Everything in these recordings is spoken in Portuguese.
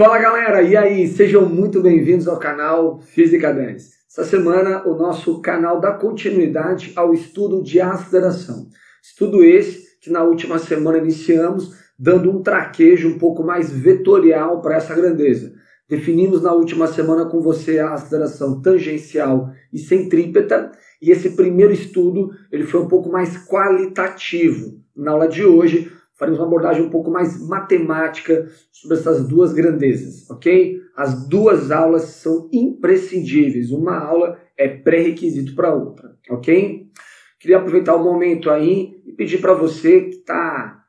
Fala galera, e aí? Sejam muito bem-vindos ao canal Física 10. Essa semana o nosso canal dá continuidade ao estudo de aceleração. Estudo esse que na última semana iniciamos, dando um traquejo um pouco mais vetorial para essa grandeza. Definimos na última semana com você a aceleração tangencial e centrípeta, e esse primeiro estudo ele foi um pouco mais qualitativo. Na aula de hoje, faremos uma abordagem um pouco mais matemática sobre essas duas grandezas, ok? As duas aulas são imprescindíveis, uma aula é pré-requisito para a outra, ok? Queria aproveitar o momento aí e pedir para você que está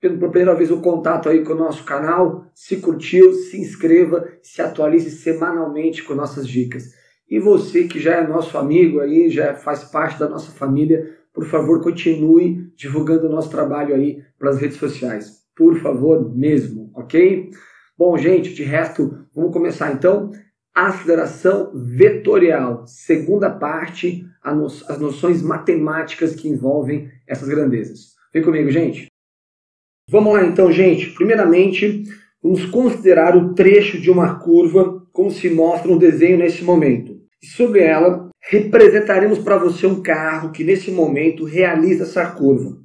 tendo pela primeira vez o contato aí com o nosso canal, se curtiu, se inscreva, se atualize semanalmente com nossas dicas. E você que já é nosso amigo aí, já faz parte da nossa família, por favor, continue divulgando o nosso trabalho aí pelas redes sociais. Por favor mesmo, ok? Bom, gente, de resto, vamos começar então. Aceleração vetorial, segunda parte, as noções matemáticas que envolvem essas grandezas. Vem comigo, gente. Vamos lá então, gente. Primeiramente, vamos considerar o trecho de uma curva, como se mostra no desenho nesse momento. E sobre ela, representaremos para você um carro que nesse momento realiza essa curva.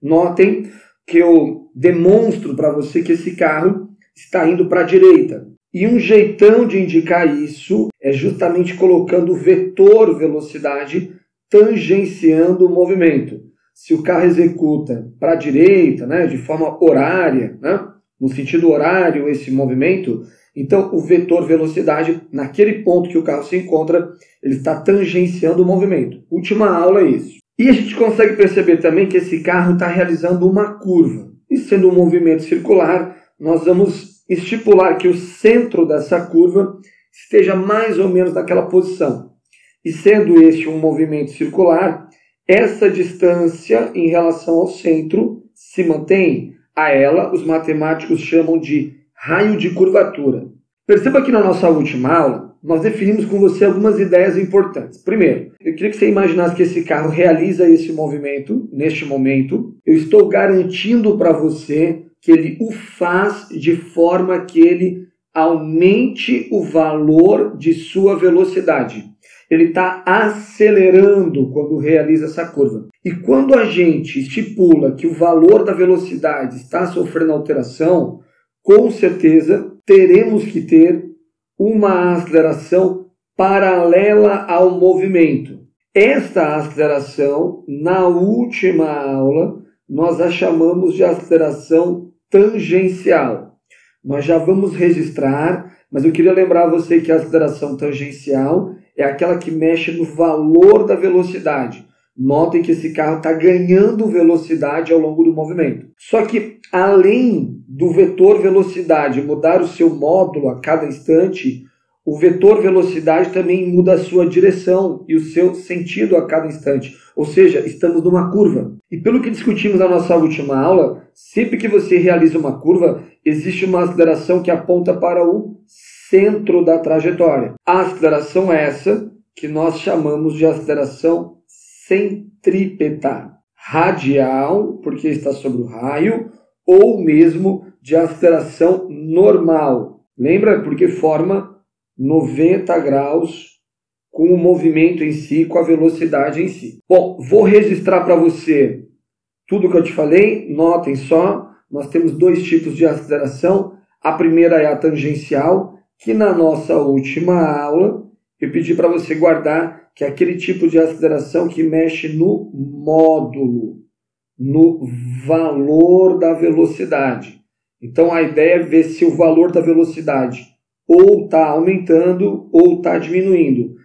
Notem que eu demonstro para você que esse carro está indo para a direita. E um jeitão de indicar isso é justamente colocando o vetor velocidade tangenciando o movimento. Se o carro executa para a direita, né, de forma horária, né, no sentido horário esse movimento, então o vetor velocidade, naquele ponto que o carro se encontra, ele está tangenciando o movimento. Última aula é isso. E a gente consegue perceber também que esse carro está realizando uma curva. E sendo um movimento circular, nós vamos estipular que o centro dessa curva esteja mais ou menos naquela posição. E sendo este um movimento circular, essa distância em relação ao centro se mantém. A ela, os matemáticos chamam de raio de curvatura. Perceba que na nossa última aula, nós definimos com você algumas ideias importantes. Primeiro, eu queria que você imaginasse que esse carro realiza esse movimento, neste momento. Eu estou garantindo para você que ele o faz de forma que ele aumente o valor de sua velocidade. Ele está acelerando quando realiza essa curva. E quando a gente estipula que o valor da velocidade está sofrendo alteração, com certeza teremos que ter uma aceleração paralela ao movimento. Esta aceleração, na última aula, nós a chamamos de aceleração tangencial. Nós já vamos registrar, mas eu queria lembrar a você que a aceleração tangencial é aquela que mexe no valor da velocidade. Notem que esse carro está ganhando velocidade ao longo do movimento. Só que, além do vetor velocidade mudar o seu módulo a cada instante, o vetor velocidade também muda a sua direção e o seu sentido a cada instante. Ou seja, estamos numa curva. E pelo que discutimos na nossa última aula, sempre que você realiza uma curva, existe uma aceleração que aponta para o centro da trajetória. A aceleração é essa que nós chamamos de aceleração centrípeta. Radial, porque está sobre o raio, ou mesmo de aceleração normal. Lembra? Porque forma 90 graus com o movimento em si, com a velocidade em si. Bom, vou registrar para você tudo que eu te falei. Notem só, nós temos dois tipos de aceleração. A primeira é a tangencial, que na nossa última aula eu pedi para você guardar, que é aquele tipo de aceleração que mexe no módulo, no valor da velocidade. Então a ideia é ver se o valor da velocidade ou está aumentando ou está diminuindo.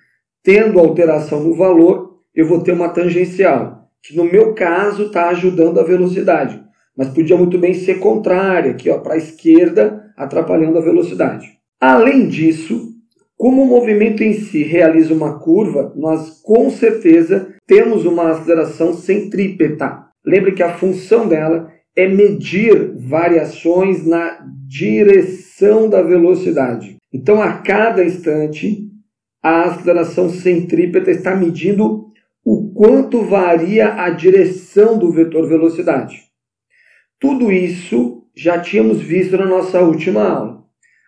Tendo alteração no valor, eu vou ter uma tangencial, que no meu caso está ajudando a velocidade, mas podia muito bem ser contrária, aqui para a esquerda, atrapalhando a velocidade. Além disso, como o movimento em si realiza uma curva, nós com certeza temos uma aceleração centrípeta. Lembre que a função dela é medir variações na direção da velocidade. Então, a cada instante, a aceleração centrípeta está medindo o quanto varia a direção do vetor velocidade. Tudo isso já tínhamos visto na nossa última aula.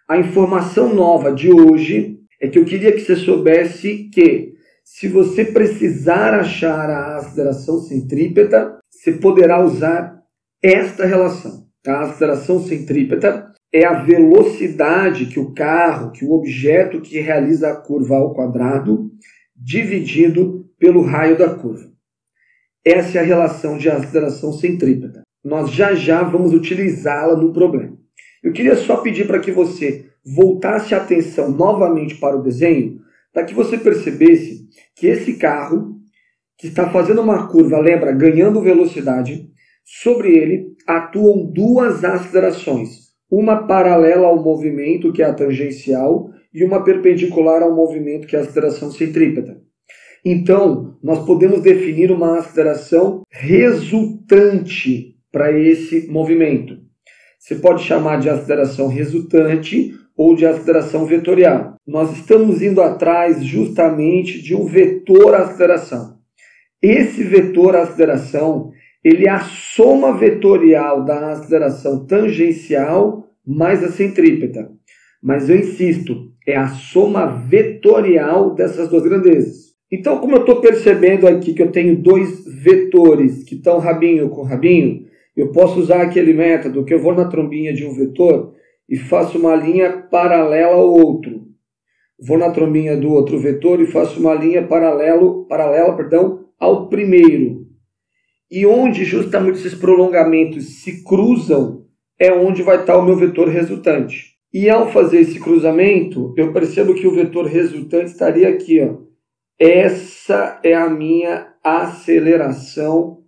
A informação nova de hoje é que eu queria que você soubesse que se você precisar achar a aceleração centrípeta, você poderá usar esta relação. A aceleração centrípeta é a velocidade que o carro, que o objeto que realiza a curva ao quadrado, dividido pelo raio da curva. Essa é a relação de aceleração centrípeta. Nós já vamos utilizá-la no problema. Eu queria só pedir para que você voltasse a atenção novamente para o desenho, para que você percebesse que esse carro, que está fazendo uma curva, lembra, ganhando velocidade, sobre ele atuam duas acelerações, uma paralela ao movimento, que é a tangencial, e uma perpendicular ao movimento, que é a aceleração centrípeta. Então, nós podemos definir uma aceleração resultante para esse movimento. Você pode chamar de aceleração resultante ou de aceleração vetorial. Nós estamos indo atrás justamente de um vetor aceleração. Esse vetor aceleração, ele é a soma vetorial da aceleração tangencial mais a centrípeta. Mas eu insisto, é a soma vetorial dessas duas grandezas. Então, como eu estou percebendo aqui que eu tenho dois vetores que estão rabinho com rabinho, eu posso usar aquele método que eu vou na trombinha de um vetor e faço uma linha paralela ao outro. Vou na trombinha do outro vetor e faço uma linha paralela ao primeiro. E onde justamente esses prolongamentos se cruzam é onde vai estar o meu vetor resultante. E ao fazer esse cruzamento, eu percebo que o vetor resultante estaria aqui, ó. Essa é a minha aceleração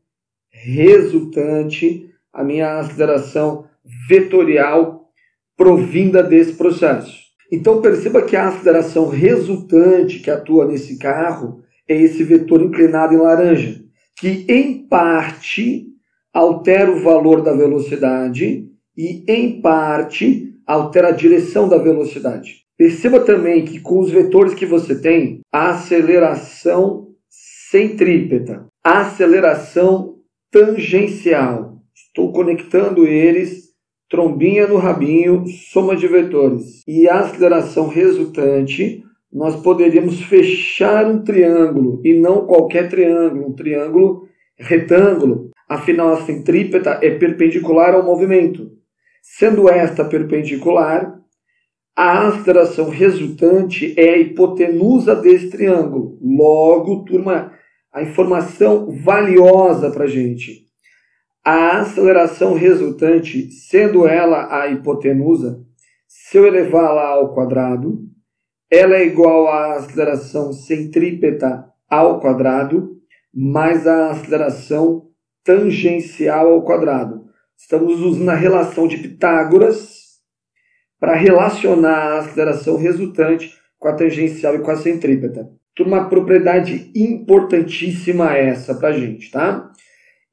resultante, a minha aceleração vetorial provinda desse processo. Então perceba que a aceleração resultante que atua nesse carro é esse vetor inclinado em laranja, que em parte altera o valor da velocidade e em parte altera a direção da velocidade. Perceba também que com os vetores que você tem, a aceleração centrípeta, a aceleração tangencial. Estou conectando eles, trombinha no rabinho, soma de vetores. E a aceleração resultante, nós poderíamos fechar um triângulo, e não qualquer triângulo, um triângulo retângulo. Afinal, a centrípeta é perpendicular ao movimento. Sendo esta perpendicular, a aceleração resultante é a hipotenusa desse triângulo. Logo, turma, a informação valiosa para a gente. A aceleração resultante, sendo ela a hipotenusa, se eu elevá-la ao quadrado, ela é igual à aceleração centrípeta ao quadrado, mais a aceleração tangencial ao quadrado. Estamos usando a relação de Pitágoras para relacionar a aceleração resultante com a tangencial e com a centrípeta. Uma propriedade importantíssima essa para a gente, tá?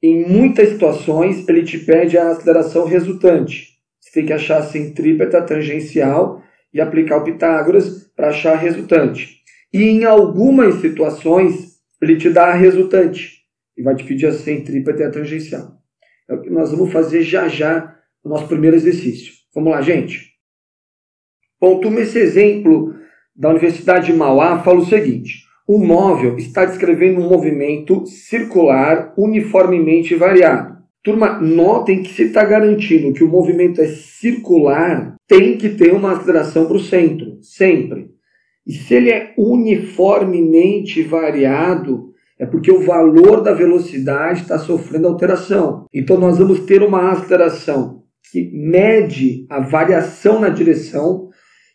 Em muitas situações, ele te pede a aceleração resultante. Você tem que achar a centrípeta tangencial e aplicar o Pitágoras para achar a resultante. E em algumas situações, ele te dá a resultante e vai te pedir a centrípeta e a tangencial. É o que nós vamos fazer já no nosso primeiro exercício. Vamos lá, gente? Bom, turma, esse exemplo da Universidade de Mauá fala o seguinte: um móvel está descrevendo um movimento circular uniformemente variado. Turma, notem que se está garantindo que o movimento é circular, tem que ter uma aceleração para o centro, sempre. E se ele é uniformemente variado, é porque o valor da velocidade está sofrendo alteração. Então nós vamos ter uma aceleração que mede a variação na direção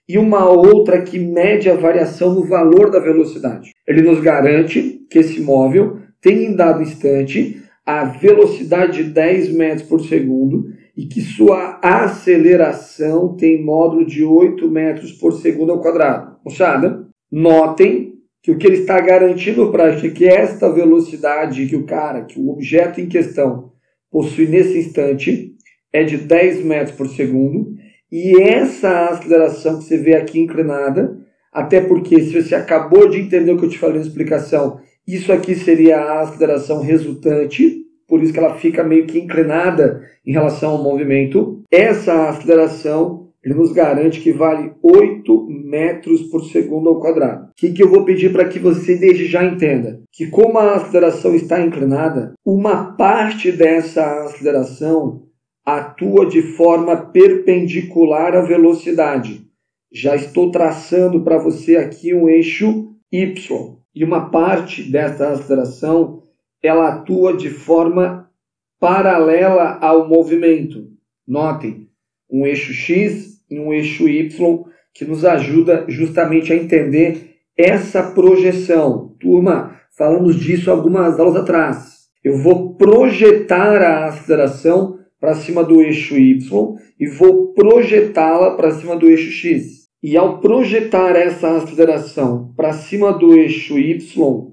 e uma outra que mede a variação no valor da velocidade. Ele nos garante que esse móvel tem em dado instante a velocidade de 10 metros por segundo e que sua aceleração tem módulo de 8 metros por segundo ao quadrado. Moçada, notem que o que ele está garantindo para a gente é que esta velocidade que o objeto em questão possui nesse instante é de 10 metros por segundo. E essa aceleração que você vê aqui inclinada, até porque se você acabou de entender o que eu te falei na explicação, isso aqui seria a aceleração resultante, por isso que ela fica meio que inclinada em relação ao movimento. Essa aceleração ele nos garante que vale 8 metros por segundo ao quadrado. O que eu vou pedir para que você desde já entenda? Que como a aceleração está inclinada, uma parte dessa aceleração atua de forma perpendicular à velocidade. Já estou traçando para você aqui um eixo Y. E uma parte dessa aceleração, ela atua de forma paralela ao movimento. Notem, um eixo X e um eixo Y, que nos ajuda justamente a entender essa projeção. Turma, falamos disso algumas aulas atrás. Eu vou projetar a aceleração para cima do eixo Y e vou projetá-la para cima do eixo X. E ao projetar essa aceleração para cima do eixo Y,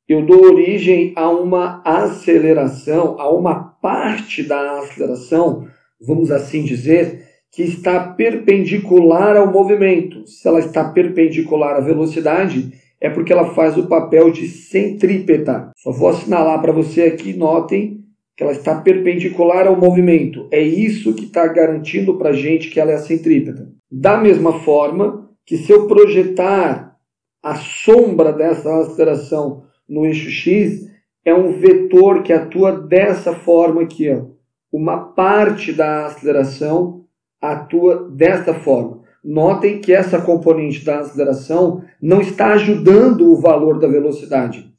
eu dou origem a uma aceleração, a uma parte da aceleração, vamos assim dizer, que está perpendicular ao movimento. Se ela está perpendicular à velocidade, é porque ela faz o papel de centrípeta. Só vou assinalar para você aqui, notem que ela está perpendicular ao movimento. É isso que está garantindo para a gente que ela é a centrípeta. Da mesma forma que se eu projetar a sombra dessa aceleração no eixo X, é um vetor que atua dessa forma aqui. Ó. Uma parte da aceleração atua desta forma. Notem que essa componente da aceleração não está ajudando o valor da velocidade.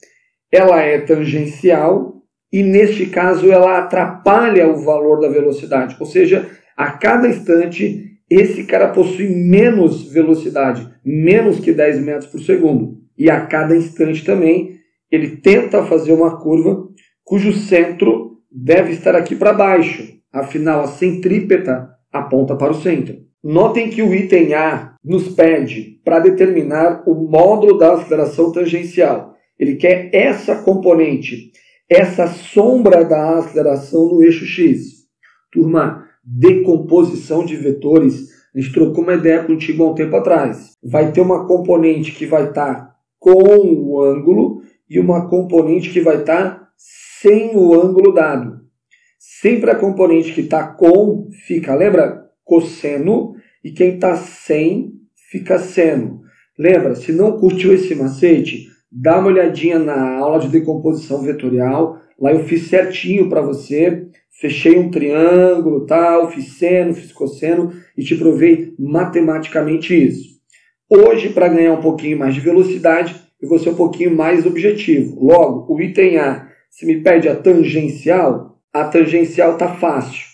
Ela é tangencial e, neste caso, ela atrapalha o valor da velocidade. Ou seja, a cada instante, esse cara possui menos velocidade, menos que 10 metros por segundo. E a cada instante também, ele tenta fazer uma curva cujo centro deve estar aqui para baixo. Afinal, a centrípeta aponta para o centro. Notem que o item A nos pede para determinar o módulo da aceleração tangencial. Ele quer essa componente, essa sombra da aceleração no eixo X. Turma, decomposição de vetores, a gente trocou uma ideia contigo há um tempo atrás. Vai ter uma componente que vai estar com o ângulo e uma componente que vai estar sem o ângulo dado. Sempre a componente que está com fica, lembra? Cosseno, e quem está sem fica seno. Lembra? Se não curtiu esse macete, dá uma olhadinha na aula de decomposição vetorial. Lá eu fiz certinho para você. Fechei um triângulo, tal, fiz seno, fiz cosseno e te provei matematicamente isso. Hoje, para ganhar um pouquinho mais de velocidade, eu vou ser um pouquinho mais objetivo. Logo, o item A, se me pede a tangencial está fácil,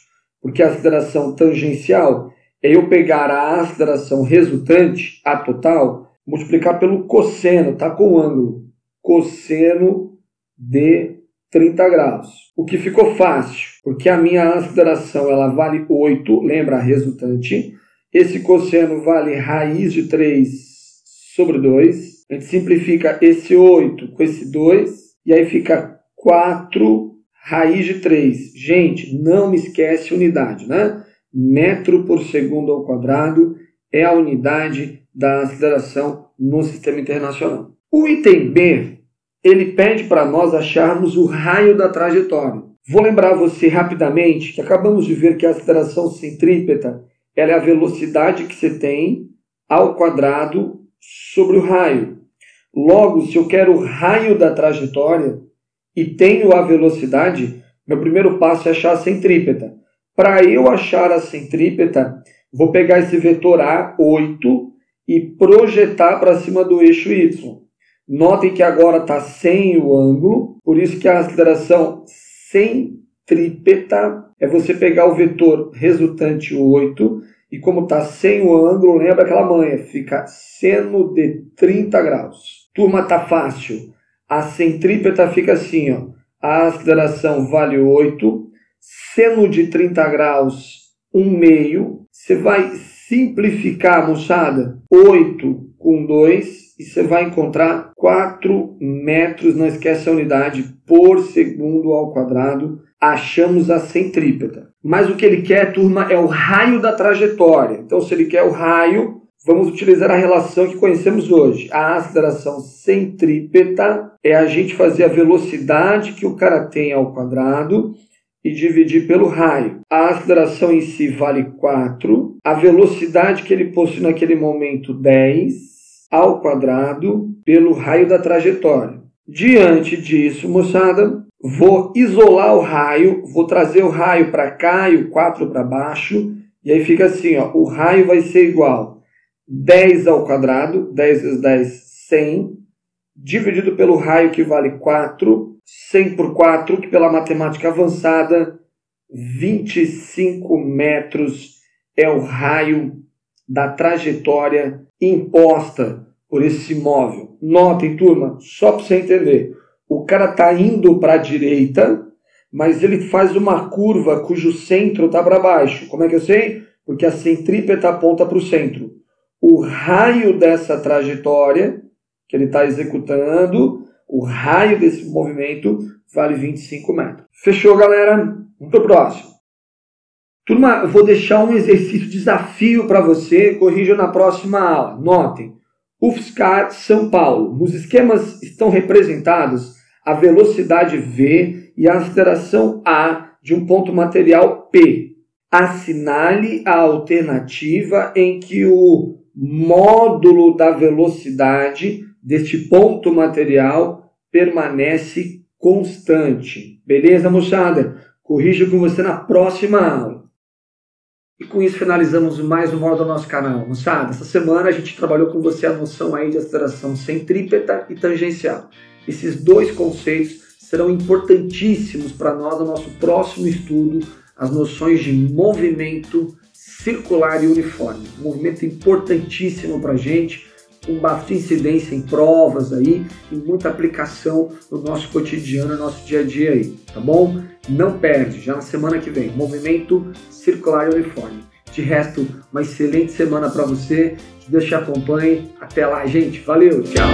porque a aceleração tangencial é eu pegar a aceleração resultante, a total, multiplicar pelo cosseno, está com ângulo, cosseno de 30 graus. O que ficou fácil, porque a minha aceleração ela vale 8, lembra a resultante, esse cosseno vale raiz de 3 sobre 2, a gente simplifica esse 8 com esse 2, e aí fica 4 raiz de 3. Gente, não me esquece unidade, né? Metro por segundo ao quadrado é a unidade da aceleração no sistema internacional. O item B, ele pede para nós acharmos o raio da trajetória. Vou lembrar você rapidamente que acabamos de ver que a aceleração centrípeta ela é a velocidade que você tem ao quadrado sobre o raio. Logo, se eu quero o raio da trajetória e tenho a velocidade, meu primeiro passo é achar a centrípeta. Para eu achar a centrípeta, vou pegar esse vetor A8 e projetar para cima do eixo Y. Notem que agora está sem o ângulo, por isso que a aceleração centrípeta é você pegar o vetor resultante 8 e como está sem o ângulo, lembra aquela manha, fica seno de 30 graus. Turma, tá fácil. A centrípeta fica assim, ó. A aceleração vale 8, seno de 30 graus, 1/2. Você vai simplificar, moçada, 8 com 2 e você vai encontrar 4 metros, não esquece a unidade, por segundo ao quadrado. Achamos a centrípeta. Mas o que ele quer, turma, é o raio da trajetória. Então, se ele quer o raio, vamos utilizar a relação que conhecemos hoje. A aceleração centrípeta é a gente fazer a velocidade que o cara tem ao quadrado e dividir pelo raio. A aceleração em si vale 4. A velocidade que ele possui naquele momento, 10, ao quadrado, pelo raio da trajetória. Diante disso, moçada, vou isolar o raio, vou trazer o raio para cá e o 4 para baixo, e aí fica assim, ó, o raio vai ser igual 10 ao quadrado, 10 vezes 10, 100, dividido pelo raio que vale 4, 100 por 4, que pela matemática avançada, 25 metros é o raio da trajetória imposta por esse móvel. Notem, turma, só para você entender, o cara está indo para a direita, mas ele faz uma curva cujo centro está para baixo. Como é que eu sei? Porque a centrípeta aponta para o centro. O raio dessa trajetória que ele está executando, o raio desse movimento vale 25 metros. Fechou, galera? Vamos para o próximo. Turma, eu vou deixar um exercício, desafio para você, corrija na próxima aula. Notem, UFSCar São Paulo. Nos esquemas estão representados a velocidade V e a aceleração A de um ponto material P. Assinale a alternativa em que o módulo da velocidade deste ponto material permanece constante. Beleza, moçada? Corrijo com você na próxima aula. E com isso finalizamos mais uma aula do nosso canal. Moçada, essa semana a gente trabalhou com você a noção aí de aceleração centrípeta e tangencial. Esses dois conceitos serão importantíssimos para nós no nosso próximo estudo, as noções de movimento circular e uniforme. Um movimento importantíssimo para a gente, com bastante incidência em provas aí e muita aplicação no nosso cotidiano, no nosso dia a dia aí, tá bom? Não perde, já na semana que vem, movimento circular e uniforme. De resto, uma excelente semana para você, que Deus te acompanhe. Até lá, gente. Valeu, tchau!